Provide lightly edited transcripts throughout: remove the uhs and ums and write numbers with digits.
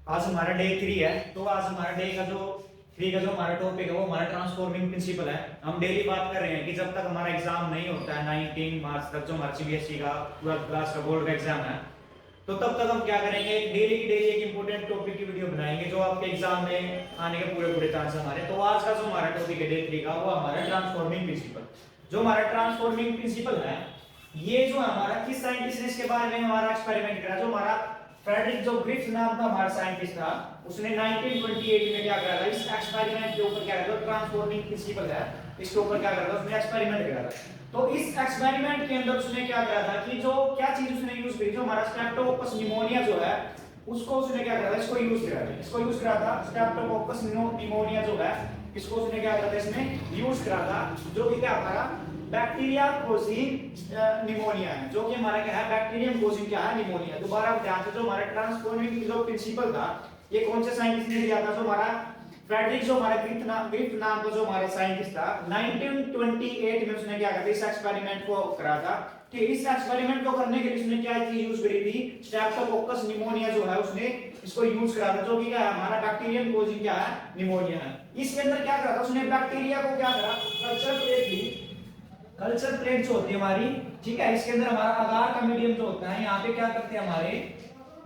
आज हमारा डे 3 है। तो आज हमारा डे का जो 3 का जो हमारा टॉपिक है वो हमारा ट्रांसफॉर्मिंग प्रिंसिपल है। हम डेली बात कर रहे हैं कि जब तक हमारा एग्जाम नहीं होता है 19 मार्च तक, जो हमारा सीबीएसई का 12th क्लास का बोर्ड का एग्जाम है, तो तब तक हम क्या करेंगे, डेली की डेली एक इंपॉर्टेंट टॉपिक की वीडियो बनाएंगे जो आपके एग्जाम में आने के पूरे पूरे चांस हमारे। तो आज का जो हमारा टॉपिक है डे 3 का, वो हमारा ट्रांसफॉर्मिंग प्रिंसिपल। जो हमारा ट्रांसफॉर्मिंग प्रिंसिपल है, ये जो हमारा किस साइंटिस्ट ने इसके बारे में हमारा एक्सपेरिमेंट करा, जो हमारा फ्रेडरिक जो ग्रिफ्थ नाम का हमारा साइंटिस्ट था, उसने 1928 में क्या करा था, इस एक्सपेरिमेंट के ऊपर क्या करा था, ट्रांसफॉर्मिंग प्रिंसिपल है, इसके ऊपर क्या करा था, उसने एक्सपेरिमेंट करा था। तो इस एक्सपेरिमेंट के अंदर उसने क्या करा था कि जो क्या चीज उसने यूज करी, जो हमारा स्ट्रेप्टोकोकस निमोनिया जो है, उसको उसने क्या करा था, इसको यूज करा था, इसको यूज करा था स्ट्रेप्टोकोकस निमोनिया जो है, इसको उसने क्या करा था, इसमें यूज करा था, जो कि क्या हमारा बैक्टीरिया कोजिंग निमोनिया है, जो कि हमारा क्या है, बैक्टीरियम कोजिंग क्या है, निमोनिया। दोबारा ध्यान से, जो हमारा ट्रांसफॉर्मिंग जो प्रिंसिपल था, ये कौन से साइंटिस्ट ने दिया था, जो हमारा फ्रेडरिक जो हमारा ग्रिफ्थ नाम का जो हमारा साइंटिस्ट था, 1928 में उसने क्या करा, इस एक्सपेरिमेंट को करा था। ठीक, इस एक्सपेरिमेंट को करने के लिए उसने क्या चीज यूज करी थी, स्ट्रेप्टोकोकस निमोनिया जो है, उसने इसको यूज करा था, जो कि क्या है, हमारा बैक्टीरियम कोजिंग क्या है, निमोनिया है। इसके अंदर क्या करा था उसने, बैक्टीरिया को क्या करा, कल्चर प्लेट ली, कल्चर प्लेट जो होती है हमारी, ठीक है, इसके अंदर हमारा आकार का मीडियम जो होता है, यहाँ पे क्या करते हैं, हमारे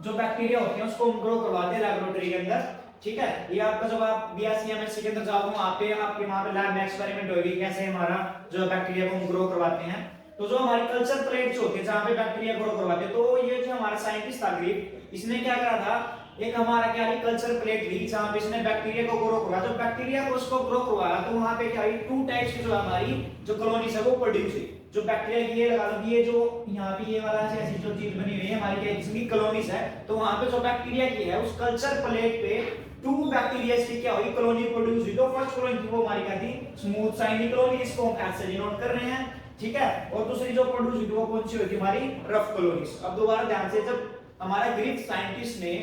जो बैक्टीरिया होते हैं उसको ग्रो करवाते हैं लेबोरेटरी के अंदर। ठीक है, ये आपका जब आप बीएससी एमएससी के अंदर जाओगे, वहां पे आपके वहां पे लैब में एक्सपेरिमेंट होगी कैसे हमारा जो बैक्टीरिया को ग्रो करवाते हैं। तो जो हमारी कल्चर प्लेट जो होती है जहां पे बैक्टीरिया ग्रो करवाते हैं, तो ये जो हमारा साइंटिस्ट था ग्रिफ, इसने क्या करा था, एक हमारा क्या है, कल्चर प्लेट ली, जहां पे इसने बैक्टीरिया को ग्रो करवाया। जब बैक्टीरिया को उसको ग्रो करवाया, तो वहां पे क्या है, टू टाइप्स की जो हमारी जो कॉलोनीज है वो प्रोड्यूस हुई। जो बैक्टीरिया की ये लगा लो, ये जो यहाँ पे ये वाला ऐसी जो चीज बनी हुई है हमारी क्या, इसकी कॉलोनीज है, तो वहां पे जो बैक्टीरिया की है उस कल्चर प्लेट पे टू बैक्टीरिया की क्या हुई, कॉलोनी प्रोड्यूस हुई। तो फर्स्ट कॉलोनी थी वो हमारी क्या थी, स्मूथ शाइनी कॉलोनी, इसको हम एस से डिनोट कर रहे हैं। ठीक है, और दूसरी जो प्रोड्यूस हुई थी वो कौन सी हुई थी, हमारी रफ कॉलोनीज। अब दोबारा ध्यान से, जब हमारा ग्रीक साइंटिस्ट ने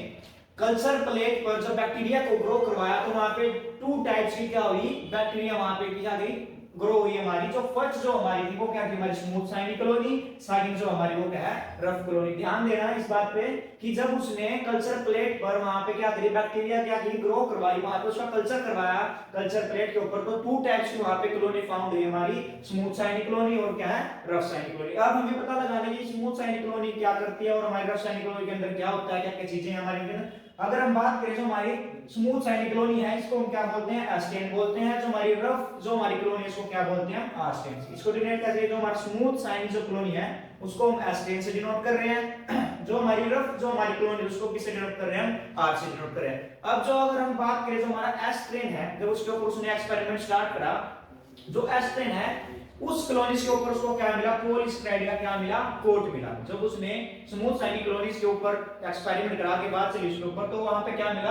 कल्चर प्लेट पर जब बैक्टीरिया को ग्रो करवाया, तो वहां पे टू टाइप्स की क्या हुई, बैक्टीरिया वहां पे क्या गई, ग्रो हुई हमारी। जो फर्स्ट जो हमारी थी वो क्या थी, हमारी स्मूथ शाइनी कॉलोनी, सेकंड जो हमारी वो क्या है, रफ कॉलोनी। ध्यान देना इस बात पे कि जब उसने कल्चर प्लेट पर वहां पे क्या करी, बैक्टीरिया क्या की, ग्रो करवाई, वहां पे उसका कल्चर करवाया कल्चर प्लेट के ऊपर, तो टू टाइप्स की वहां पे कॉलोनी फाउंड हुई हमारी, स्मूथ शाइनी कॉलोनी और क्या है, रफ शाइनी कॉलोनी। अब हमें पता लगाना है कि स्मूथ शाइनी कॉलोनी क्या करती है और हमारी रफ शाइनी कॉलोनी के अंदर क्या होता है, क्या क्या चीजें हमारे अंदर। अगर हम बात करें जो हमारी स्मूथ शाइनी कॉलोनी है, इसको हम क्या बोलते हैं, एस्टेन बोलते हैं। जो हमारी रफ जो हमारी कॉलोनी है, इसको क्या बोलते हैं, आस्टेन। इसको डिनोट करते हैं, जो हमारी स्मूथ शाइनी जो कॉलोनी है उसको हम एस्टेन से डिनोट कर रहे हैं। जो हमारी रफ जो हमारी कॉलोनी उसको किससे डिनोट कर रहे हैं, हम आर से डिनोट कर रहे हैं। अब जो अगर हम बात करें जो हमारा एस्ट्रेन है, जब उसके ऊपर उसने एक्सपेरिमेंट स्टार्ट करा, जो एस्ट्रेन है उस कॉलोनीज के ऊपर उसको क्या मिला, पॉलीस्क्राइड का क्या मिला, कोट मिला। जब उसने स्मूथ शाइनी कॉलोनीज के ऊपर एक्सपेरिमेंट करा के बाद चली उसके ऊपर, तो वहां पे क्या मिला,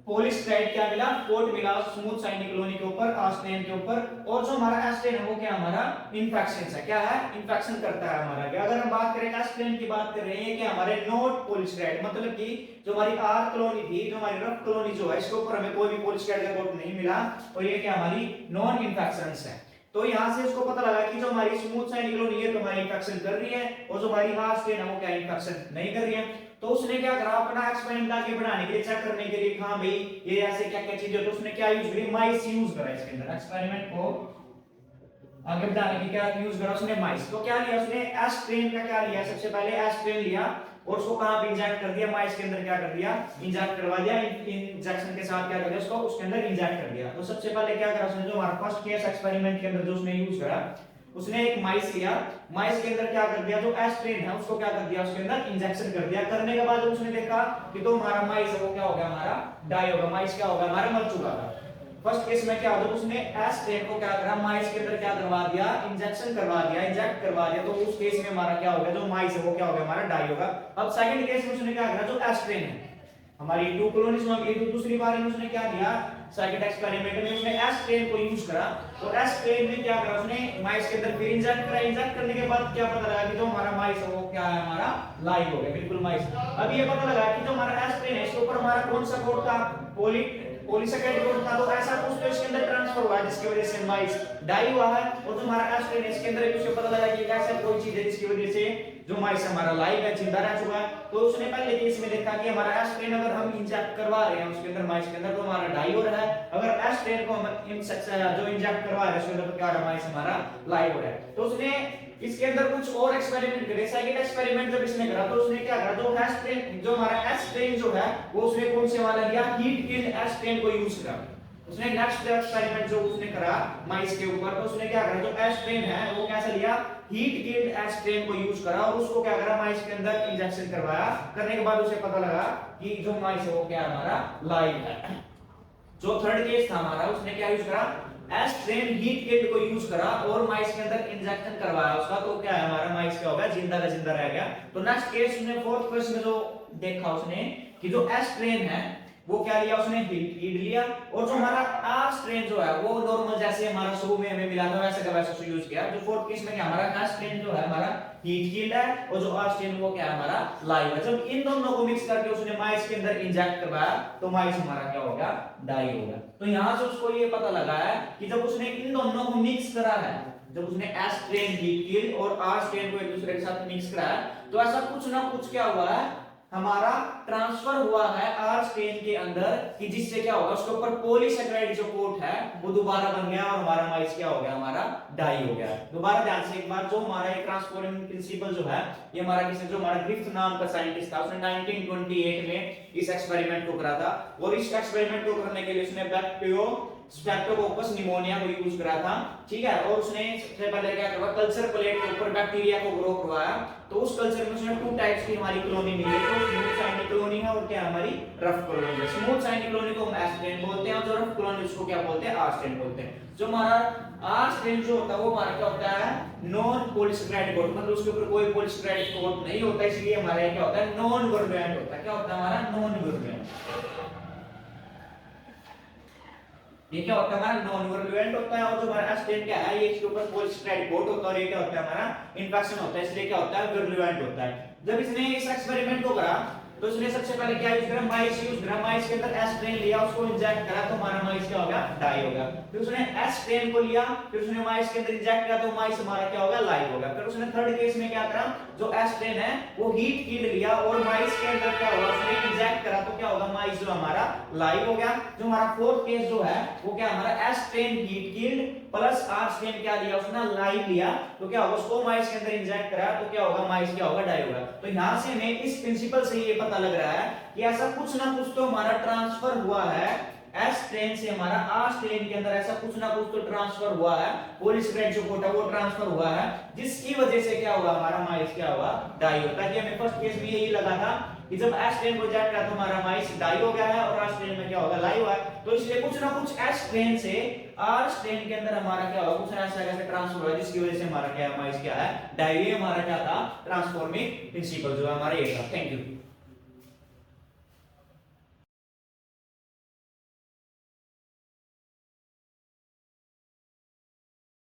पॉलीस्क्राइड क्या मिला, कोट मिला स्मूथ शाइनी कॉलोनी के ऊपर, आस्टेन के ऊपर। और जो हमारा एस्टेन है वो क्या हमारा इन्फेक्शन है, क्या है, इन्फेक्शन करता है हमारा। क्या अगर हम बात करें एस्टेन की बात कर रहे हैं कि हमारे नॉट पॉलीस्क्राइड, मतलब कि जो हमारी आर कॉलोनी थी, जो हमारी रफ कॉलोनी जो है, इसके ऊपर हमें कोई भी पॉलीस्क्राइड का कोट नहीं मिला, और ये क्या हमारी नॉन इन्फेक्शंस है। तो यहां से इसको पता लगा कि जो हमारी स्मूथ शाइनी कॉलोनी है तो हमारी इन्फेक्शन कर रही है, और जो हमारी आस्टेन है वो क्या इन्फेक्शन नहीं कर रही है। तो उसने क्या करा, अपना एक्सपेरिमेंट आगे बढ़ाने के लिए, चेक करने के लिए, हाँ भाई ये ऐसे क्या क्या चीजें, तो उसने क्या यूज करी, माइस यूज करा इसके अंदर। एक्सपेरिमेंट को आगे बढ़ाने की क्या यूज करा उसने, माइस। तो क्या लिया उसने, एस्ट्रेन का क्या लिया, सबसे पहले एस्ट्रेन लिया और उसको कहां पे इंजेक्ट कर दिया, माइस के अंदर क्या कर दिया, इंजेक्ट करवा दिया। इंजेक्शन के साथ क्या कर दिया, उसको उसके अंदर इंजेक्ट कर दिया। तो सबसे पहले क्या करा उसने, जो हमारा फर्स्ट केस एक्सपेरिमेंट के अंदर जो उसने यूज करा, उसने एक माइस लिया, माइस के अंदर क्या कर दिया, जो एस्ट्रेन है उसको क्या कर दिया, उसके अंदर इंजेक्शन कर दिया। करने के बाद उसने देखा कि तो हमारा माइस है वो क्या हो गया, हमारा डाई होगा, माइस क्या होगा, हमारा मर चुका था। फर्स्ट केस में क्या होता है, उसने एस्ट्रेन को क्या करा, माइस के अंदर क्या करवा दिया, इंजेक्शन करवा दिया, इंजेक्ट करवा दिया। तो उस केस में हमारा क्या होगा, जो माइस है वो क्या होगा, हमारा डाई होगा। अब सेकंड केस में उसने क्या करा, जो एस्ट्रेन है हमारी टू कॉलोनीज में गई, तो दूसरी बार में उसने क्या किया, सेकंड एक्सपेरिमेंट में उसने एस्ट्रेन को यूज करा। तो एस्ट्रेन में क्या करा उसने, माइस के अंदर फिर इंजेक्ट करा, इंजेक्ट करने के बाद क्या पता लगा कि जो हमारा माइस है वो क्या है, हमारा लाइव हो गया, बिल्कुल माइस। अब ये पता लगा कि जो हमारा एस्ट्रेन है इसके ऊपर हमारा कौन सा कोट था, पॉलीसेकेराइड कोट था तो ऐसा कुछ तो इसके अंदर ट्रांसफर हुआ है जिसकी वजह से माइस डाई हुआ है, और जो हमारा एस्ट्रेन है इसके अंदर कुछ पता लगा कि ऐसा कोई चीज है जिसकी वजह से जो माइस हमारा लाइव है, जिंदा रह चुका है। तो उसने पहले केस में देखा कि हमारा एस्ट्रेन अगर हम इंजेक्ट करवा रहे हैं उसके अंदर माइस के अंदर तो हमारा डाई हो रहा है, अगर एस्ट्रेन को हम जो इंजेक्ट करवा रहे हैं उसके अंदर तो क्या हो रहा है, माइस हमारा लाइव हो रहा है। तो उसने इसके अंदर कुछ और एक्सपेरिमेंट करे। सेकंड एक्सपेरिमेंट जब इसने करा तो उसने क्या करा, जो एस्ट्रेन जो हमारा एस्ट्रेन जो है वो उसने कौन से वाला लिया, हीट किल्ड एस्ट्रेन को यूज करा। उसने नेक्स्ट एक्सपेरिमेंट जो उसने करा माइस के ऊपर, तो उसने क्या करा, जो एस्ट्रेन है वो कैसे लिया, हीट किल्ड एस्ट्रेन को यूज करा और उसको क्या करा, माइस के अंदर इंजेक्शन करवाया। करने के बाद उसे पता लगा कि जो माइस है वो क्या हमारा लाइव है। जो थर्ड केस था हमारा, उसने क्या यूज करा, एस्ट्रेन हीट किल्ड को यूज करा और माइस के अंदर इंजेक्शन करवाया उसका, तो क्या है हमारा माइस क्या हो गया, जिंदा का जिंदा रह गया। तो नेक्स्ट केस उसने फोर्थ केस में जो देखा उसने कि जो एस्ट्रेन है वो क्या लिया, उसने हीट लिया, और जो हमारा आस्ट्रेन जो है वो नॉर्मल जैसे हमारा शुरू में हमें मिला था वैसे का वैसा यूज किया। जो फोर्थ केस में क्या हमारा एस्ट्रेन जो है हमारा हीट किल्ड है और जो आस्ट्रेन वो क्या है हमारा लाइव है। जब इन दोनों को मिक्स करके उसने माइस के अंदर इंजेक्ट करवाया तो माइस हमारा क्या हो गया, डाई हो गया। तो यहां से उसको ये पता लगा है कि जब उसने इन दोनों को मिक्स करा है, जब उसने एस्ट्रेन हीट किल्ड और आस्ट्रेन को एक दूसरे के साथ मिक्स कराया तो ऐसा कुछ ना कुछ क्या हुआ है, हमारा ट्रांसफर हुआ है आर स्ट्रेन के अंदर कि जिससे क्या होगा, उसके ऊपर पॉलीसेकेराइड जो कोट है वो दोबारा बन गया और हमारा माइस क्या हो गया, हमारा डाई हो गया। दोबारा ध्यान से एक बार, जो हमारा एक ट्रांसफॉर्मिंग प्रिंसिपल जो है ये हमारा किसने, जो हमारा ग्रिफ्थ नाम का साइंटिस्ट था, उसने 1928 में इस एक्सपेरिमेंट को करा था और इस एक्सपेरिमेंट को करने के लिए उसने स्ट्रेप्टोकोकस निमोनिया को यूज करा था, ठीक है। और उसने सबसे पहले क्या करवाया, कल्चर प्लेट के ऊपर बैक्टीरिया को ग्रो करवाया। तो उस कल्चर में उसने टू टाइप्स की हमारी कॉलोनी मिली, तो स्मूथ शाइनी कॉलोनी है और क्या हमारी रफ कॉलोनी है। स्मूथ शाइनी कॉलोनी को हम एस्ट्रेन बोलते हैं और जो रफ कॉलोनी उसको क्या बोलते हैं, आस्ट्रेन बोलते हैं। जो हमारा आस्ट्रेन जो होता है वो हमारा क्या होता है, नॉन पॉलीसेकेराइड कोट, मतलब उसके ऊपर कोई पॉलीसेकेराइड कोट नहीं होता, इसलिए हमारा क्या होता है, नॉन वर्बुलेंट होता है। क्या होता है हमारा, नॉन वर्बुलेंट। ये क्या होता है हमारा, नॉन वर्बुलेंट होता है। और जो हमारा एस्ट्रेन क्या है, ये इसके ऊपर पॉलीसेकेराइड कोट होता है और ये क्या होता है हमारा, इन्फेक्शन होता है, इसलिए क्या होता है, वर्बुलेंट होता है। जब इसने इस एक्सपेरिमेंट को करा तो उसने सबसे पहले क्या यूज करा, माइस यूज करा। माइस के अंदर एस्ट्रेन लिया, उसको इंजेक्ट करा तो हमारा माइस क्या हो गया, डाई हो गया। फिर उसने एस्ट्रेन को लिया, फिर उसने माइस के अंदर इंजेक्ट करा तो माइस हमारा क्या हो गया, लाइव हो गया। फिर उसने थर्ड केस में क्या करा, जो एस्ट्रेन है वो हीट किल्ड लिया और माइस के अंदर क्या होगा, उसने इंजेक्ट करा तो क्या होगा, माइस जो हमारा लाइव हो गया। जो हमारा फोर्थ केस जो है वो क्या हमारा, एस्ट्रेन हीट किल्ड प्लस आस्ट्रेन क्या लिया उसने, लाइव लिया, तो क्या होगा, उसको माइस के अंदर इंजेक्ट करा तो क्या होगा, माइस क्या होगा, डाई होगा। तो यहां से हमें इस प्रिंसिपल से ये पता लग रहा है कि ऐसा कुछ ना कुछ तो हमारा ट्रांसफर हुआ है एस्ट्रेन से हमारा आस्ट्रेन के अंदर, ऐसा कुछ ना कुछ तो ट्रांसफर हुआ है, पॉलीसेकेराइड जो कोट है वो ट्रांसफर हुआ है, जिसकी वजह से क्या हुआ, हमारा माइस क्या हुआ, डाई होता है। हमें फर्स्ट केस में यही लगा था कि जब एस्ट्रेन को इंजेक्ट करा तो हमारा माइस डाई हो गया है और आस्ट्रेन में क्या होगा, लाइव हुआ है। तो इसलिए कुछ ना कुछ एस्ट्रेन से आस्ट्रेन के अंदर हमारा क्या होगा, कुछ ऐसा कैसे ट्रांसफर हुआ जिसकी वजह से हमारा क्या माइस क्या है, डाई। हमारा क्या था, ट्रांसफॉर्मिंग प्रिंसिपल जो हमारा ये था। Thank you.